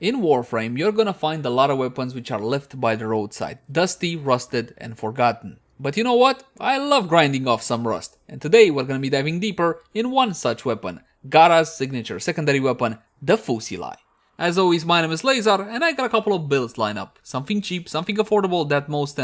In Warframe, you're gonna find a lot of weapons which are left by the roadside, dusty, rusted, and forgotten. But you know what? I love grinding off some rust, and today we're gonna be diving deeper in one such weapon, Gara's signature secondary weapon, the Fusilai. As always, my name is Leyzar, and I got a couple of builds lined up. Something cheap, something affordable that most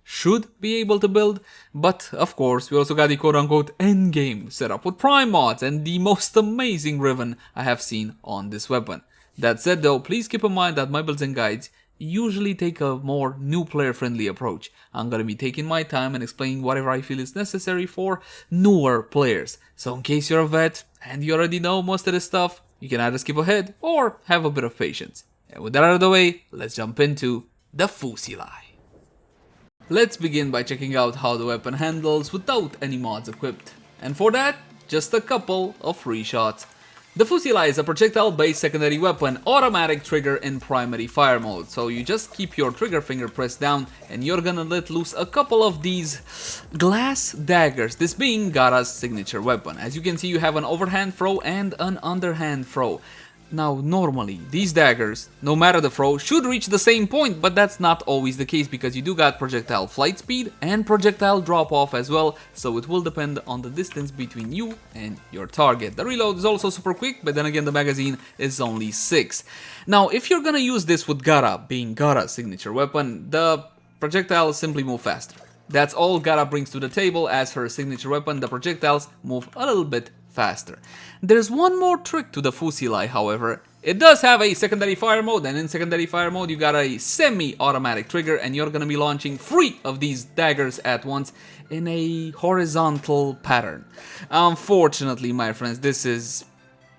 should be able to build, but of course we also got the quote-unquote endgame setup with prime mods and the most amazing Riven I have seen on this weapon. That said though, please keep in mind that my builds and guides usually take a more new player friendly approach. I'm gonna be taking my time and explaining whatever I feel is necessary for newer players. So in case you're a vet and you already know most of this stuff, you can either skip ahead or have a bit of patience. And with that out of the way, let's jump into the Fusilai. Let's begin by checking out how the weapon handles without any mods equipped. And for that, just a couple of free shots. The Fusilai is a projectile-based secondary weapon, automatic trigger in primary fire mode. So you just keep your trigger finger pressed down and you're gonna let loose a couple of these glass daggers, this being Gara's signature weapon. As you can see, you have an overhand throw and an underhand throw. Now, normally, these daggers, no matter the throw, should reach the same point, but that's not always the case because you do got projectile flight speed and projectile drop off as well, so it will depend on the distance between you and your target. The reload is also super quick, but then again the magazine is only 6. Now, if you're gonna use this with Gara, being Gara's signature weapon, the projectiles simply move faster. That's all Gara brings to the table. As her signature weapon, the projectiles move a little bit faster. There's one more trick to the Fusilai, however. It does have a secondary fire mode, and in secondary fire mode you got a semi-automatic trigger, and you're gonna be launching 3 of these daggers at once in a horizontal pattern. Unfortunately, my friends, this is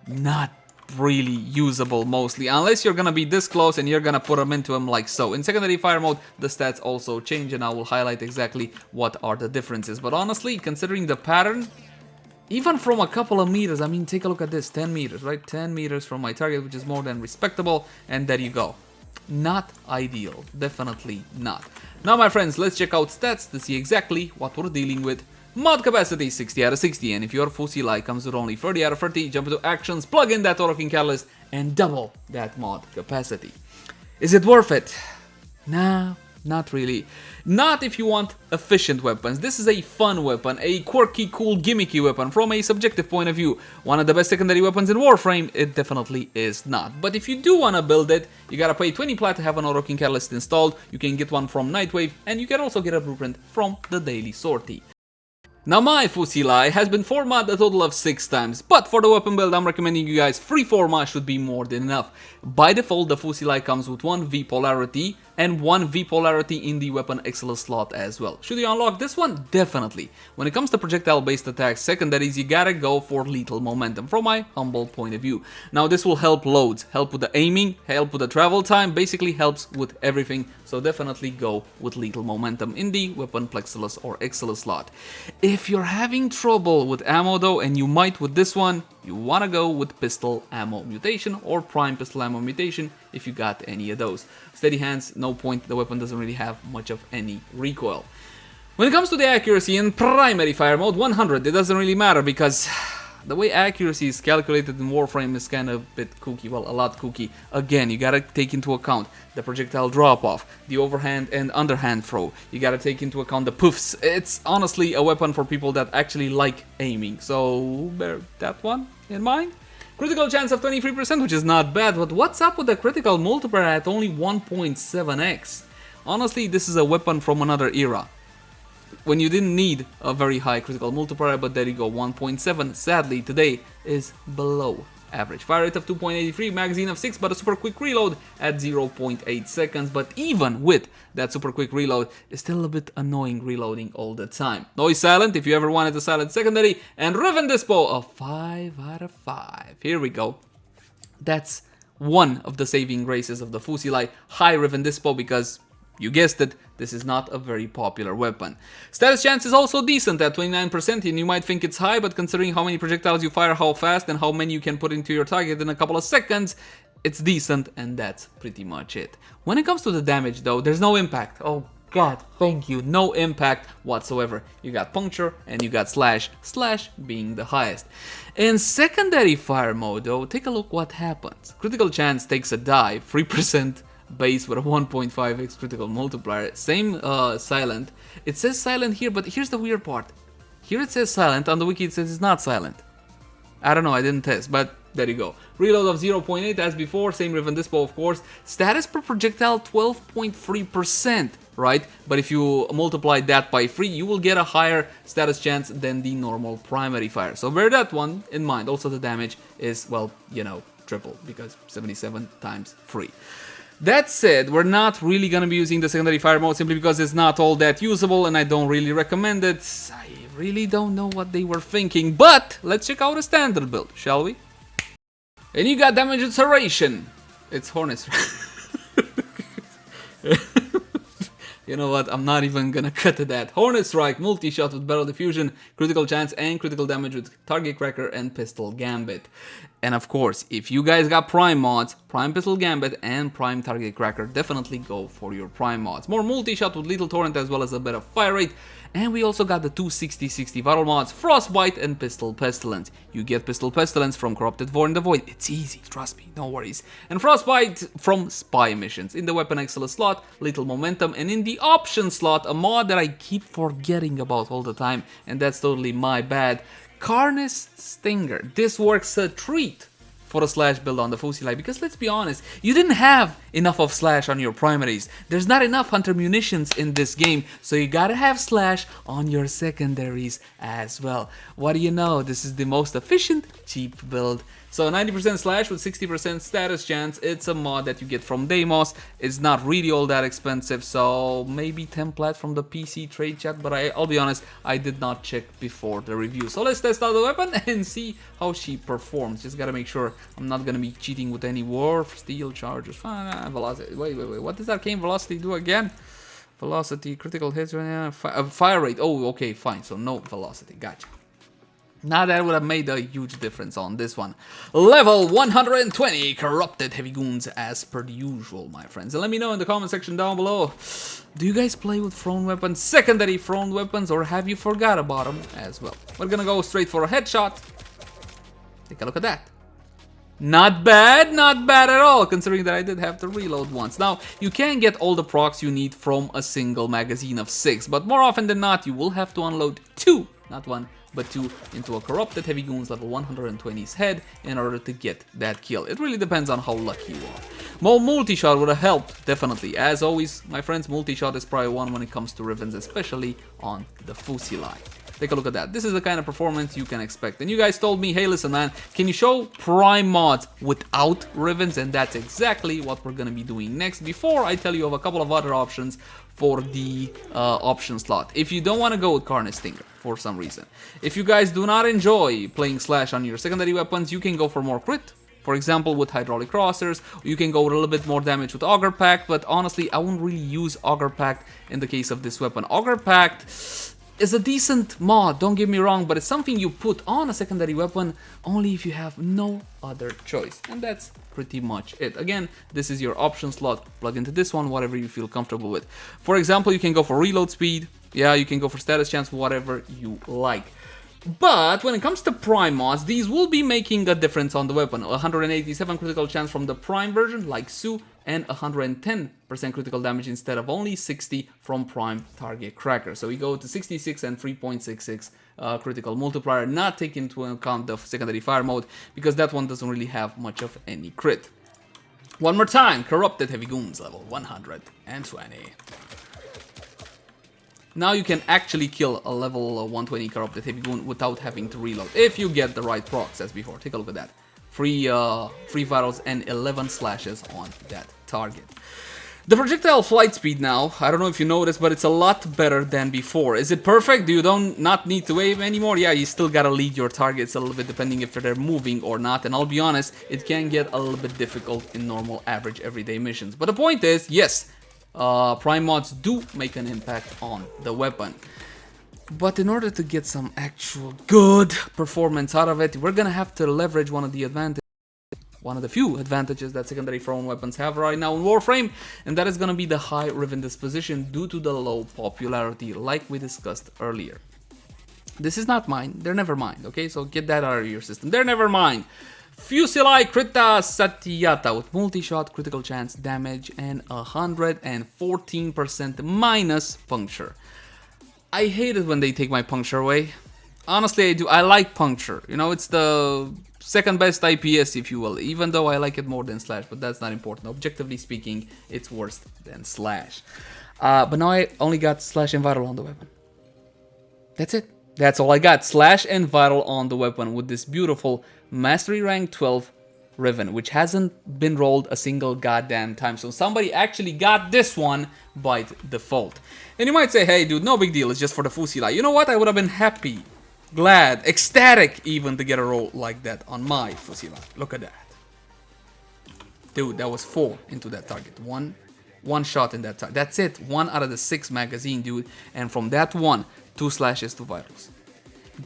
not really usable mostly, unless you're gonna be this close and you're gonna put them into them like so. In secondary fire mode, the stats also change, and I will highlight exactly what are the differences. But honestly, considering the pattern, even from a couple of meters, I mean, take a look at this, 10 meters, right? 10 meters from my target, which is more than respectable, and there you go. Not ideal, definitely not. Now, my friends, let's check out stats to see exactly what we're dealing with. Mod capacity 60 out of 60, and if your Fusilai comes with only 30 out of 30, jump into actions, plug in that auto-king catalyst, and double that mod capacity. Is it worth it? Nah. Not really. Not if you want efficient weapons. This is a fun weapon, a quirky, cool, gimmicky weapon from a subjective point of view. One of the best secondary weapons in Warframe, it definitely is not. But if you do want to build it, you gotta pay 20 plat to have an auto-king catalyst installed. You can get one from Nightwave, and you can also get a blueprint from the Daily Sortie. Now, my Fusilai has been formatted a total of 6 times, but for the weapon build I'm recommending you guys 3 formats should be more than enough. By default, the Fusilai comes with 1 V polarity and 1 V polarity in the weapon excellence slot as well. Should you unlock this one? Definitely. When it comes to projectile based attacks secondaries, you gotta go for lethal momentum from my humble point of view. Now, this will help loads, help with the aiming, help with the travel time, basically helps with everything, so definitely go with lethal momentum in the weapon plexilus or excellence slot. If you're having trouble with ammo though, and you might with this one, you wanna go with pistol ammo mutation or prime pistol ammo mutation if you got any of those. Steady hands, no point, the weapon doesn't really have much of any recoil. When it comes to the accuracy in primary fire mode, 100, it doesn't really matter because the way accuracy is calculated in Warframe is kind of a bit kooky, well, a lot kooky. Again, you gotta take into account the projectile drop-off, the overhand and underhand throw. You gotta take into account the poofs. It's honestly a weapon for people that actually like aiming, so bear that one in mind. Critical chance of 23%, which is not bad, but what's up with the critical multiplier at only 1.7x? Honestly, this is a weapon from another era, when you didn't need a very high critical multiplier, but there you go, 1.7, sadly, today is below average. Fire rate of 2.83, magazine of 6, but a super quick reload at 0.8 seconds, but even with that super quick reload, it's still a bit annoying reloading all the time. Noise silent if you ever wanted a silent secondary, and Riven dispo of 5 out of 5. Here we go. That's one of the saving graces of the Fusilai, high Riven dispo, because you guessed it, this is not a very popular weapon. Status chance is also decent at 29%, and you might think it's high, but considering how many projectiles you fire, how fast, and how many you can put into your target in a couple of seconds, it's decent, and that's pretty much it. When it comes to the damage though, there's no impact. Oh, God, thank you. No impact whatsoever. You got puncture and you got slash. Slash being the highest. In secondary fire mode though, take a look what happens. Critical chance takes a dive, 3% base with a 1.5x critical multiplier. Same silent. It says silent here, but here's the weird part. Here it says silent, on the wiki it says it's not silent. I don't know, I didn't test, but there you go. Reload of 0.8 as before, same Riven dispo of course. Status per projectile 12.3%, right? But if you multiply that by 3, you will get a higher status chance than the normal primary fire. So bear that one in mind. Also the damage is, well, you know, triple, because 77 times 3. That said, we're not really gonna be using the secondary fire mode simply because it's not all that usable and I don't really recommend it. I really don't know what they were thinking, but let's check out a standard build, shall we? And you got damage acceleration. It's Hornets. You know what, I'm not even gonna cut to that. Hornet Strike, multi-shot with barrel diffusion, critical chance and critical damage with target cracker and pistol gambit. And of course, if you guys got prime mods, prime pistol gambit and prime target cracker, definitely go for your prime mods. More multi-shot with lethal torrent as well as a better fire rate. And we also got the two 60/60 viral mods, Frostbite and Pistol Pestilence. You get Pistol Pestilence from Corrupted Vor in the Void. It's easy, trust me, no worries. And Frostbite from Spy missions. In the Weapon Excellence slot, Lethal Momentum, and in the Option slot, a mod that I keep forgetting about all the time, and that's totally my bad, Karness Stinger. This works a treat for a slash build on the Fusilai, because let's be honest, you didn't have enough of slash on your primaries. There's not enough hunter munitions in this game, so you gotta have slash on your secondaries as well. What do you know? This is the most efficient, cheap build. So 90% slash with 60% status chance. It's a mod that you get from Deimos. It's not really all that expensive, so maybe template from the PC trade chat, but I'll be honest, I did not check before the review. So let's test out the weapon and see how she performs. Just gotta make sure I'm not gonna be cheating with any warp, steel charges, velocity. Wait, what does arcane velocity do again? Velocity, critical hits, fire rate. Oh, okay, fine, so no velocity, gotcha. Now that would have made a huge difference on this one. Level 120, Corrupted Heavy Goons as per usual, my friends. And let me know in the comment section down below, do you guys play with thrown weapons, secondary thrown weapons, or have you forgot about them as well? We're gonna go straight for a headshot. Take a look at that. Not bad at all, considering that I did have to reload once. Now, you can get all the procs you need from a single magazine of 6, but more often than not, you will have to unload 2, not 1, but 2 into a Corrupted Heavy Goons level 120's head in order to get that kill. It really depends on how lucky you are. More multi-shot would have helped, definitely. As always, my friends, multi-shot is probably one when it comes to Rivens, especially on the Fusilai. Take a look at that. This is the kind of performance you can expect. And you guys told me, hey, listen, man, can you show prime mods without Rivens? And that's exactly what we're going to be doing next, before I tell you of a couple of other options for the option slot. If you don't want to go with Karness Stinger for some reason, if you guys do not enjoy playing slash on your secondary weapons, you can go for more crit. For example, with Hydraulic Crossers, you can go with a little bit more damage with Auger Pact, but honestly, I wouldn't really use Auger Pact in the case of this weapon. Auger Pact is a decent mod, don't get me wrong, but it's something you put on a secondary weapon only if you have no other choice. And that's pretty much it. Again, this is your option slot. Plug into this one, whatever you feel comfortable with. For example, you can go for reload speed. Yeah, you can go for status chance, whatever you like. But when it comes to prime mods, these will be making a difference on the weapon. 187 critical chance from the prime version, like Sue, and 110% critical damage instead of only 60 from prime target cracker. So we go to 66 and 3.66 critical multiplier, not taking into account the secondary fire mode, because that one doesn't really have much of any crit. One more time, Corrupted Heavy Goons, level 120. Now you can actually kill a level 120 Corrupted Heavy Goon without having to reload, if you get the right procs as before. Take a look at that. Free virals and 11 slashes on that target. The projectile flight speed now, I don't know if you noticed, but it's a lot better than before. Is it perfect? Do you not need to wave anymore? Yeah, you still gotta lead your targets a little bit depending if they're moving or not. And I'll be honest, it can get a little bit difficult in normal, average, everyday missions. But the point is, yes, prime mods do make an impact on the weapon. But in order to get some actual good performance out of it, we're gonna have to leverage one of the one of the few advantages that secondary thrown weapons have right now in Warframe, and that is going to be the high Riven disposition due to the low popularity, like we discussed earlier. This is not mine, they're never mine, okay? So get that out of your system, they're never mine. Fusilai Krita Satyata with multi-shot, critical chance, damage, and 114% minus puncture. I hate it when they take my puncture away. Honestly, I do. I like puncture. You know, it's the second best IPS, if you will, even though I like it more than slash, but that's not important. Objectively speaking, it's worse than slash. But now I only got slash and vital on the weapon. That's it. That's all I got. Slash and vital on the weapon with this beautiful Mastery Rank 12 Riven, which hasn't been rolled a single goddamn time. So somebody actually got this one by default. And you might say, hey dude, no big deal, it's just for the Fusilai. You know what? I would have been happy, glad, ecstatic even to get a roll like that on my Fusilai. Look at that. Dude, that was 4 into that target. One shot in that target. That's it. 1 out of the 6 magazine, dude. And from that one, 2 slashes, 2 vitals.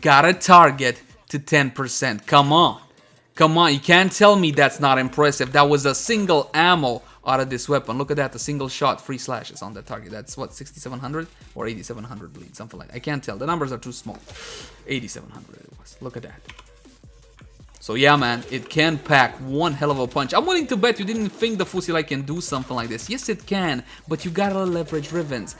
Got a target to 10%. Come on. Come on, you can't tell me that's not impressive. That was a single ammo out of this weapon. Look at that, a single shot, 3 slashes on that target. That's what, 6,700 or 8,700 bleed, something like that. I can't tell, the numbers are too small. 8,700 it was, look at that. So yeah, man, it can pack one hell of a punch. I'm willing to bet you didn't think the Fusilai can do something like this. Yes, it can, but you gotta leverage Rivens.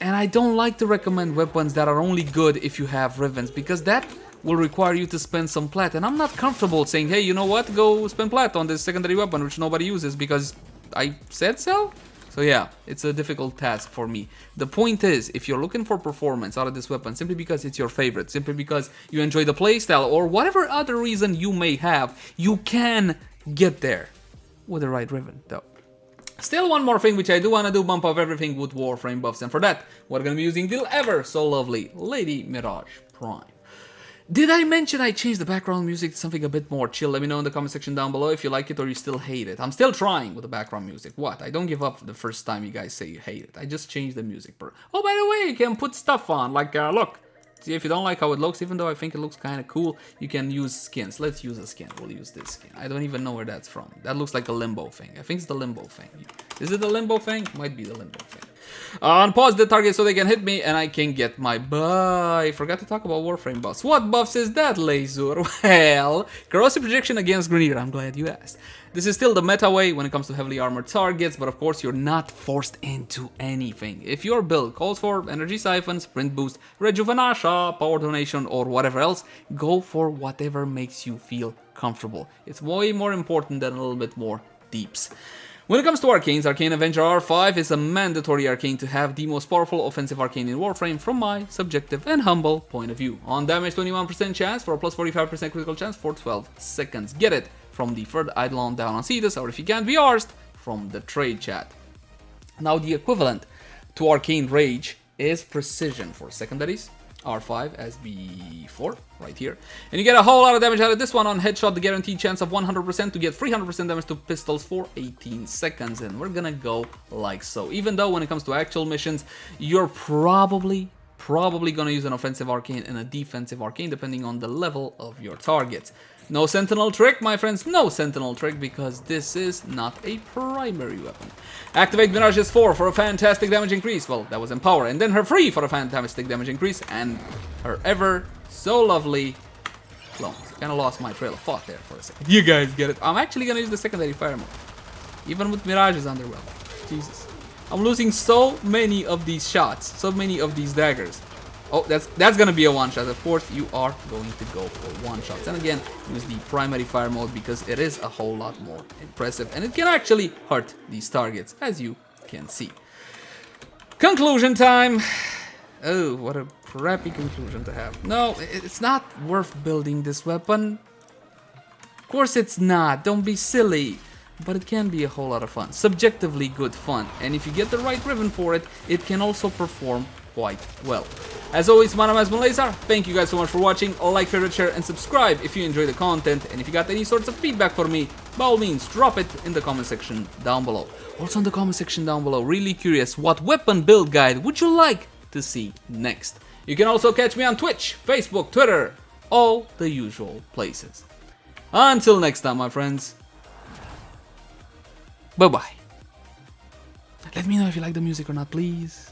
And I don't like to recommend weapons that are only good if you have Rivens, because that will require you to spend some plat. And I'm not comfortable saying, hey, you know what, go spend plat on this secondary weapon which nobody uses because I said so? So yeah, it's a difficult task for me. The point is, if you're looking for performance out of this weapon simply because it's your favorite, simply because you enjoy the playstyle, or whatever other reason you may have, you can get there with the right Riven, though. Still one more thing which I do want to do, bump up everything with Warframe buffs, and for that, we're going to be using the ever so lovely Lady Mirage Prime. Did I mention I changed the background music to something a bit more chill? Let me know in the comment section down below if you like it or you still hate it. I'm still trying with the background music. What? I don't give up the first time you guys say you hate it. I just changed the music. Oh, by the way, you can put stuff on. Like, look. See, if you don't like how it looks, even though I think it looks kind of cool, you can use skins. Let's use a skin. We'll use this skin. I don't even know where that's from. That looks like a limbo thing. I think it's the limbo thing. Is it the limbo thing? Might be the limbo thing. Unpause the target so they can hit me and I can get my buff. I forgot to talk about Warframe buffs. What buffs is that, Laser? Well, corrosive projection against Grenadier. I'm glad you asked. This is still the meta way when it comes to heavily armored targets, but of course you're not forced into anything. If your build calls for energy siphon, sprint boost, rejuvenation, power donation, or whatever else, go for whatever makes you feel comfortable. It's way more important than a little bit more deeps. When it comes to arcanes, Arcane Avenger R5 is a mandatory arcane to have the most powerful offensive arcane in Warframe from my subjective and humble point of view. On damage, 21% chance for a plus 45% critical chance for 12 seconds. Get it from the third Eidolon down on Cetus, or if you can't be arsed, from the trade chat. Now the equivalent to Arcane Rage is Precision for secondaries. R5 as before, right here. And you get a whole lot of damage out of this one on headshot, the guaranteed chance of 100% to get 300% damage to pistols for 18 seconds. And we're gonna go like so. Even though when it comes to actual missions, you're probably gonna use an offensive arcane and a defensive arcane depending on the level of your targets. No Sentinel Trick, my friends, no Sentinel Trick, because this is not a primary weapon. Activate Mirage's 4 for a fantastic damage increase. Well, that was Empower. And then her 3 for a fantastic damage increase. And her ever so lovely clone. Kinda lost my trail of thought there for a second. You guys get it. I'm actually gonna use the secondary fire mode. Even with Mirage's underwhelming. Jesus. I'm losing so many of these shots. So many of these daggers. Oh, that's gonna be a one-shot. Of course, you are going to go for one-shots. And again, use the primary fire mode because it is a whole lot more impressive. And it can actually hurt these targets, as you can see. Conclusion time. Oh, what a crappy conclusion to have. No, it's not worth building this weapon. Of course it's not. Don't be silly. But it can be a whole lot of fun. Subjectively good fun. And if you get the right Riven for it, it can also perform quite well. As always, my name has been Leyzar. Thank you guys so much for watching. Like, favorite, share, and subscribe if you enjoy the content. And if you got any sorts of feedback for me, by all means, drop it in the comment section down below. Also in the comment section down below, really curious, what weapon build guide would you like to see next? You can also catch me on Twitch, Facebook, Twitter, all the usual places. Until next time, my friends, Bye bye. Let me know if you like the music or not, please.